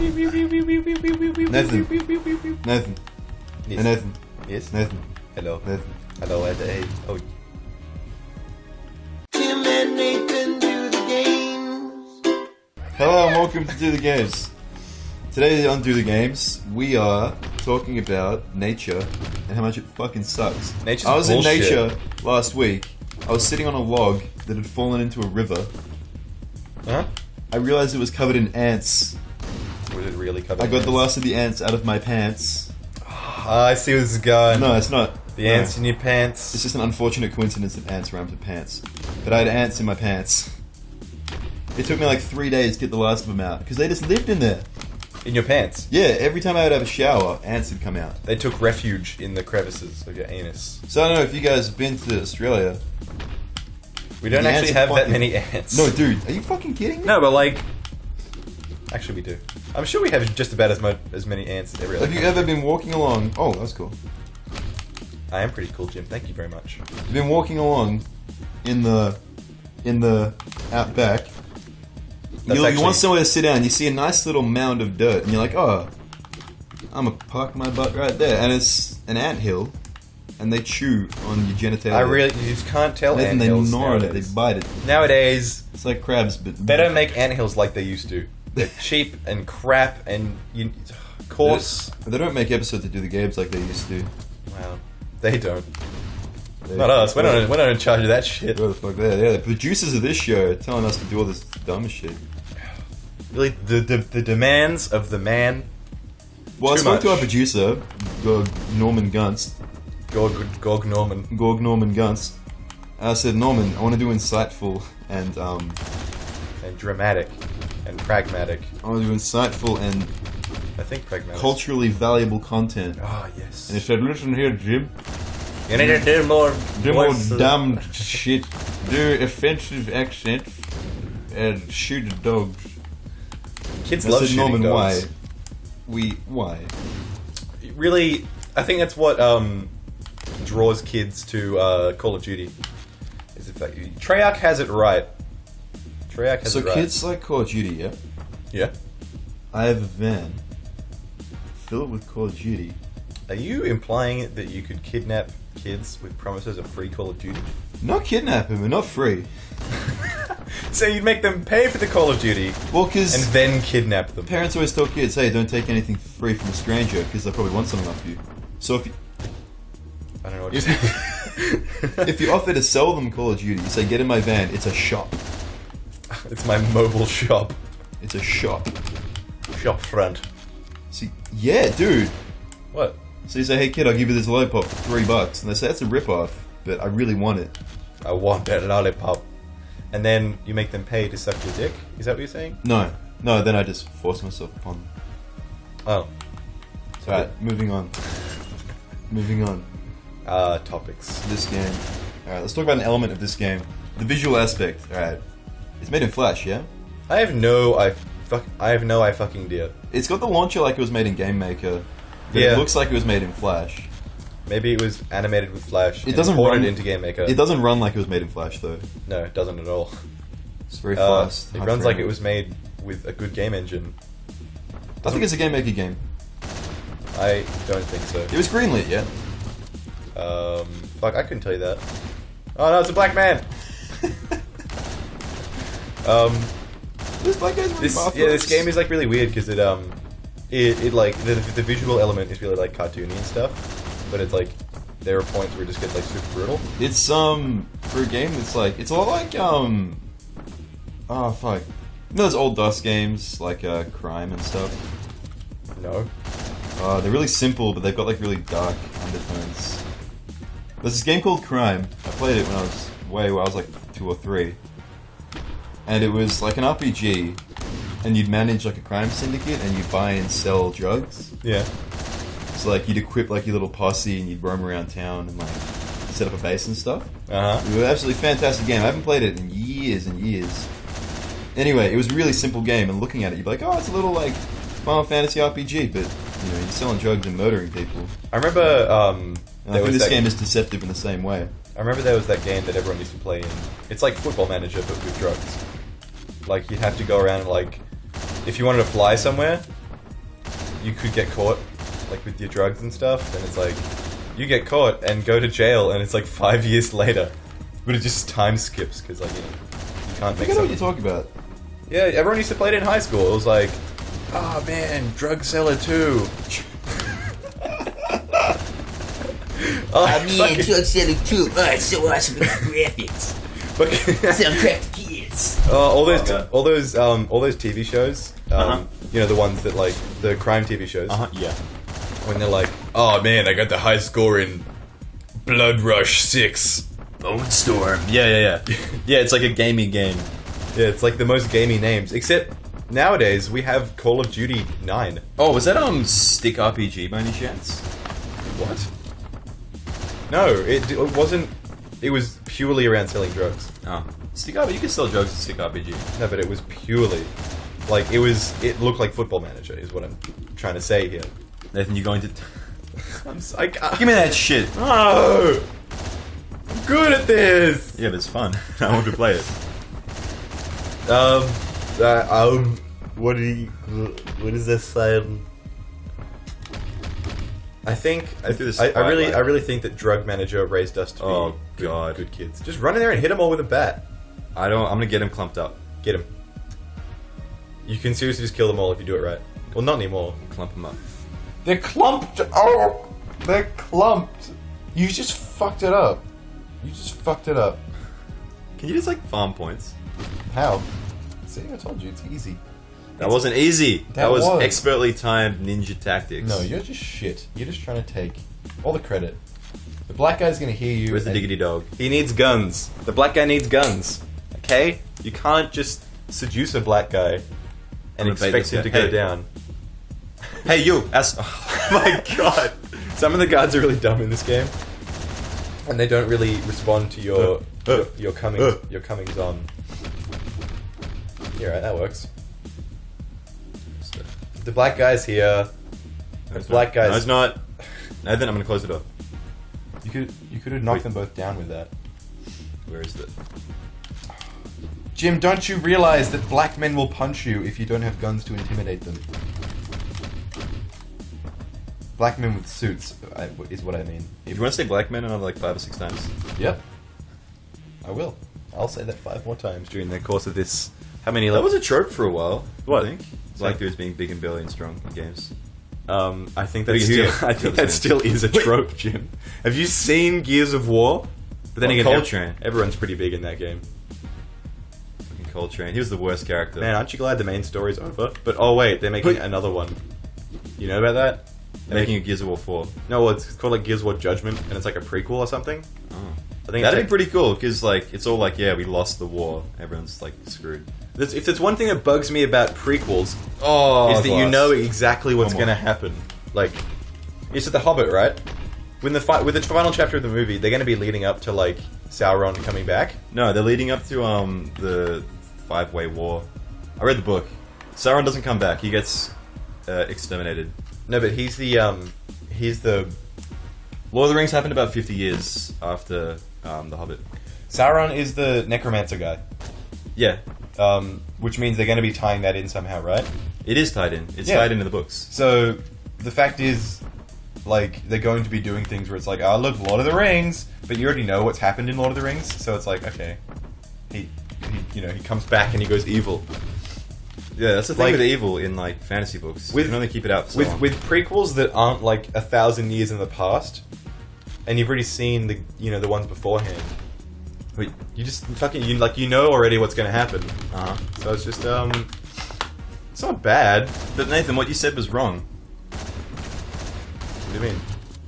Nathan. Nathan. Yes. Hey, Nathan. Yes. Nathan. Hello. Nathan. Hello, hey. Oh. Tim and Nathan do the games. Hello and welcome to Do the Games. Today on Do the Games, we are talking about nature and how much it fucking sucks. Nature's I was bullshit. in nature last week. I was sitting on a log that had fallen into a river. Huh? I realized it was covered in ants. Was it really covered? I got in the last of the ants out of my pants. I see where this is going. No, it's not. The ants in your pants. It's just an unfortunate coincidence that ants rhymes with pants. But I had ants in my pants. It took me like 3 days to get the last of them out because they just lived in there. In your pants. Yeah, every time I would have a shower, ants would come out. They took refuge in the crevices of your anus. So I don't know if you guys have been to Australia. We don't The actually ants are have that fucking- many ants. No, dude, are you fucking kidding me? No, but like... Actually, we do. I'm sure we have just about as many ants as every other Have you country. ever been walking along? Oh, that's cool. I am pretty cool, Jim. Thank you very much. You've been walking along in the outback. You actually- want somewhere to sit down. You see a nice little mound of dirt, and you're like, "Oh, I'm gonna park my butt right there." And it's an anthill, and they chew on your genitalia. You just can't tell And they anthills gnaw at it. nowadays. They bite it. Nowadays, It's like crabs, but they don't make anthills like they used to. They're cheap and crap and coarse. They don't make episodes that do the games like they used to. Wow, they don't. They- Not us. We're not in charge of that shit. Where the fuck they are? Yeah, the producers of this show are telling us to do all this dumb shit. Really, the demands of the man. Well, I Too spoke to much. our producer, Norman Gunst. Gog Norman. Norman Gunst. I said, Norman, I want to do insightful and And dramatic. And pragmatic. I want to do insightful and I think pragmatic. culturally valuable content. Ah, yes. And he said, listen here, Jim. You need to do more. Do more voices. dumb shit. Do offensive accents and shoot dogs. Kids I love said, shooting Norman, dogs. why? Really, I think that's what draws kids to Call of Duty. Is the fact Treyarch has it right. Treyarch has So it right. kids like Call of Duty, yeah? Yeah. I have a van. Fill it with Call of Duty. Are you implying that you could kidnap kids with promises of free Call of Duty? Not kidnap them, but not free. So you'd make them pay for the Call of Duty Well, because and then kidnap them. parents always tell kids, hey, don't take anything free from a stranger, because they'll probably want something off you. So if you, I don't know what you're saying. if you offer to sell them Call of Duty, you say, get in my van, it's a shop. It's my mobile shop. It's a shop. Shop front. See, yeah, dude. What? So you say, hey kid, I'll give you this lollipop for $3. And they say, that's a rip-off, but I really want it. I want that lollipop. And then you make them pay to suck your dick? Is that what you're saying? No, then I just force myself upon them. Oh. Alright, moving on. Topics. This game. Alright, let's talk about an element of this game. The visual aspect. Alright. It's made in Flash, yeah? I have no fucking idea. It's got the launcher like it was made in Game Maker. But Yeah. It looks like it was made in Flash. Maybe it was animated with Flash. It doesn't imported run into Game Maker. It doesn't run like it was made in Flash, though. No, it doesn't at all. It's very fast. It high runs frame like it rate. was made with a good game engine. I think it's a Game Maker game. I don't think so. It was greenlit, yeah? Fuck, I couldn't tell you that. Oh no, it's a black man. This black guy's wearing This game is like really weird because it like the visual element is really like cartoony and stuff, but it's like there are points where it just gets like super brutal. It's for a game that's like it's a lot like oh fuck. You know those old DOS games like Crime and stuff? No. They're really simple, but they've got like really dark undertones. There's this game called Crime. I played it when I was like 2 or 3. And it was like an RPG, and you'd manage like a crime syndicate, and you'd buy and sell drugs. Yeah. So like you'd equip like your little posse, and you'd roam around town and like set up a base and stuff. Uh huh. It was an absolutely fantastic game. I haven't played it in years and years. Anyway, it was a really simple game, and looking at it, you'd be like, oh, it's a little like Final Fantasy RPG, but you know, you're selling drugs and murdering people. I remember. And I think this game is deceptive in the same way. I remember there was that game that everyone used to play in. It's like Football Manager, but with drugs. Like, you'd have to go around and, like, if you wanted to fly somewhere, you could get caught, like with your drugs and stuff, and it's like you get caught and go to jail, and it's like 5 years later, but it just time skips because like you can't I make forget what something. you're talking about. Yeah, everyone used to play it in high school. It was like, oh man, drug seller 2. Oh, Man, drug seller too. Oh, it's so awesome with the graphics. Sell crack to kids. all those TV shows, you know, the ones that like the crime TV shows, Yeah. when they're like, oh man, I got the high score in Blood Rush 6. Bone Storm. Yeah. Yeah, it's like a gaming game. Yeah, it's like the most gamey names. Except nowadays we have Call of Duty 9. Oh, was that Stick RPG by any chance? What? No, it wasn't. It was purely around selling drugs. Oh. Stick RPG, you can sell drugs in Stick RPG. No, but it was purely like it looked like Football Manager is what I'm trying to say here. Nathan, you're going to... I can't. Give me that shit. Oh, I'm good at this. Yeah, but it's fun. I want to play it. What is this saying? I think I really think that Drug Manager raised us to be good kids. Just run in there and hit them all with a bat. I'm gonna get him clumped up. Get him. You can seriously just kill them all if you do it right. Well, not anymore. Clump him up. They're clumped. Oh, they're clumped. You just fucked it up. Can you just like farm points? How? See, I told you it's easy. That wasn't easy. That was was. expertly timed ninja tactics. No, you're just shit. You're just trying to take all the credit. The black guy's gonna hear you. Where's the diggity dog? He needs guns. The black guy needs guns. Okay? You can't just seduce a black guy and I'm gonna bait expect this him to guy. go Hey. down. Hey, you! Oh my god! Some of the guards are really dumb in this game, and they don't really respond to your comings on. Yeah, right, that works. The black guy's here. The black guy's. No, it's not. Nathan, I'm gonna close the door. You could have knocked Wait. them both down with that. Where is it? Jim, don't you realize that black men will punch you if you don't have guns to intimidate them? Black men with suits is what I mean. If you want to say black men another like 5 or 6 times. Yep. I will. I'll say that 5 more times during the course of this. How many? That was a trope for a while. What? I think black dudes being big and burly and strong in games. I think Big that's and still. huge. I think that still is a trope, Jim. Have you seen Gears of War? But then Or again, Coltrane. everyone's pretty big in that game. Fucking Coltrane. He was the worst character. Man, aren't you glad the main story's over? But oh wait, they're making another one. You know about that? They're making a Gears of War 4. No, well, it's called like Gears of War Judgment, and it's like a prequel or something. Oh. I think That'd it's be pretty cool because like it's all like we lost the war. Everyone's like screwed. If there's one thing that bugs me about prequels, Oh, is that you glass. know exactly what's Come going to on. happen. Like, it's The Hobbit, right? When with the final chapter of the movie, they're going to be leading up to like Sauron coming back. No, they're leading up to the 5-Way War. I read the book. Sauron doesn't come back. He gets exterminated. No, but he's the Lord of the Rings happened about 50 years after The Hobbit. Sauron is the necromancer guy. Yeah, Which means they're going to be tying that in somehow, right? it is tied in. It's Yeah. tied into the books. So the fact is, like, they're going to be doing things where it's like, oh, look, Lord of the Rings, but you already know what's happened in Lord of the Rings, so it's like, okay, he comes back and he goes evil. Yeah, that's the thing Like- with evil in like fantasy books. With- You can only keep it out for so With long. with prequels that aren't like 1,000 years in the past, and you've already seen the ones beforehand. Wait, You just fucking you know already what's going to happen. uh-huh. So it's just it's not bad. But Nathan, what you said was wrong. What do you mean?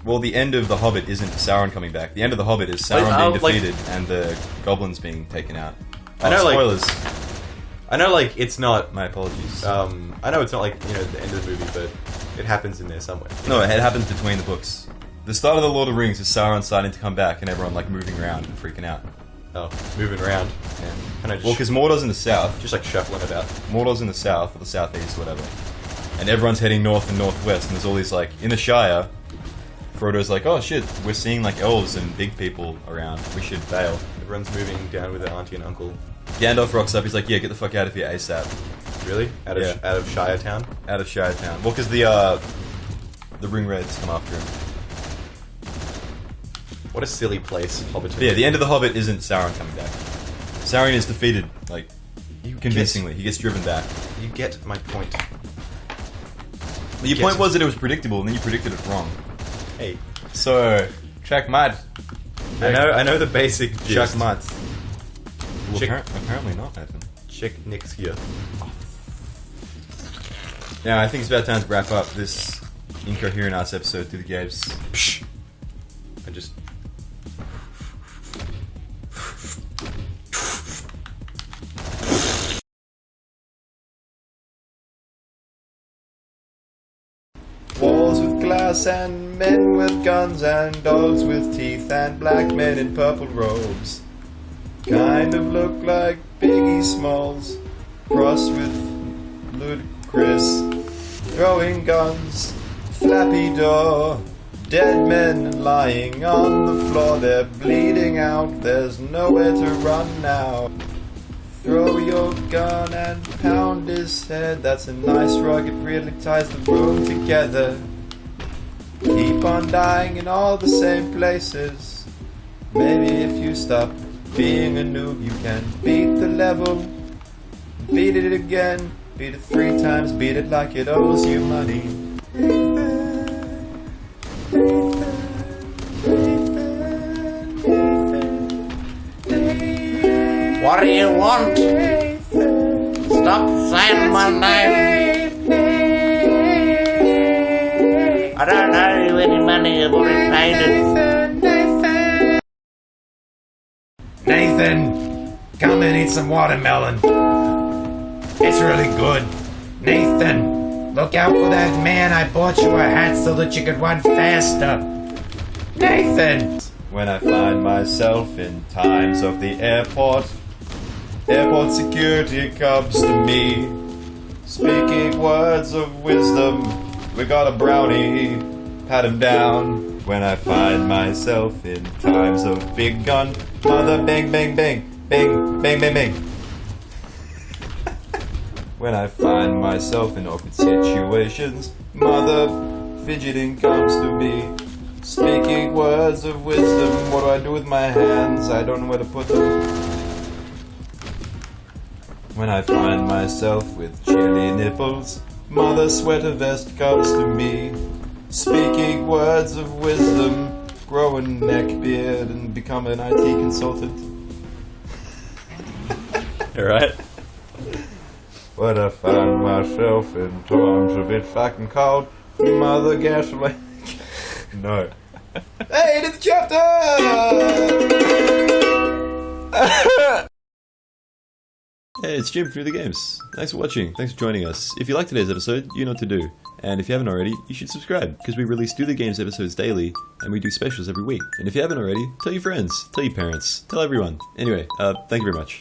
Well, the end of The Hobbit isn't Sauron coming back. The end of The Hobbit is Sauron Like, being defeated and the goblins being taken out. I know, like- spoilers. I know, like, it's not. My apologies. I know it's not like the end of the movie, but it happens in there somewhere. No, it happens between the books. The start of The Lord of the Rings is Sauron starting to come back and everyone like moving around and freaking out. Oh, moving around. Kind of Well, because Mordor's in the south. just like shuffling about. Mordor's in the south or the southeast, whatever. And everyone's heading north and northwest, and there's all these like in the Shire. Frodo's like, oh shit, we're seeing like elves and big people around. We should bail. Everyone's moving down with their auntie and uncle. Gandalf rocks up. He's like, "Yeah, get the fuck out of here ASAP." Really? Out of Shire Town? Out of Shire Town. Well, because the ring wraiths come after him. What a silly place, Hobbiton. But yeah, the end of the Hobbit isn't Sauron coming back. Sauron is defeated, like, convincingly. He gets driven back. You get my point. Well, your point was that it was predictable, and then you predicted it wrong. Hey, So, check mud. I know the basic Check gist. mud. Well, Check- apparently not, Nathan. Check Nick's here. Now, I think it's about time to wrap up this incoherent ass episode through the games. Psh. I just... Walls with glass and men with guns and dogs with teeth and black men in purple robes. Kind of look like Biggie Smalls, crossed with Ludacris. Throwing guns, flappy door, dead men lying on the floor. They're bleeding out, there's nowhere to run now. Throw your gun and pound his head. That's a nice rug, it really ties the room together. Keep on dying in all the same places. Maybe if you stop being a noob, you can beat the level. Beat it again, beat it 3 times, beat it like it owes you money. What do you want? Stop saying my name. I don't owe you any money, I've already paid it. Nathan, come and eat some watermelon. It's really good. Nathan, look out for that man. I bought you a hat so that you could run faster. Nathan! When I find myself in times of the airport security comes to me, speaking words of wisdom. We got a brownie, pat him down. When I find myself in times of big gun, mother bang bang bang, bang bang bang bang. When I find myself in awkward situations, mother fidgeting comes to me, speaking words of wisdom. What do I do with my hands? I don't know where to put them. When I find myself with chilly nipples, mother sweater vest comes to me, speaking words of wisdom. Grow a neck beard and become an IT consultant. Alright. When I find myself in times a bit fucking cold, mother gasoline. No. Hey, into the chapter! Hey, it's Jim through the games. Thanks for watching. Thanks for joining us. If you liked today's episode, you know what to do. And if you haven't already, you should subscribe, because we release Do The Games episodes daily, and we do specials every week. And if you haven't already, tell your friends, tell your parents, tell everyone. Anyway, thank you very much.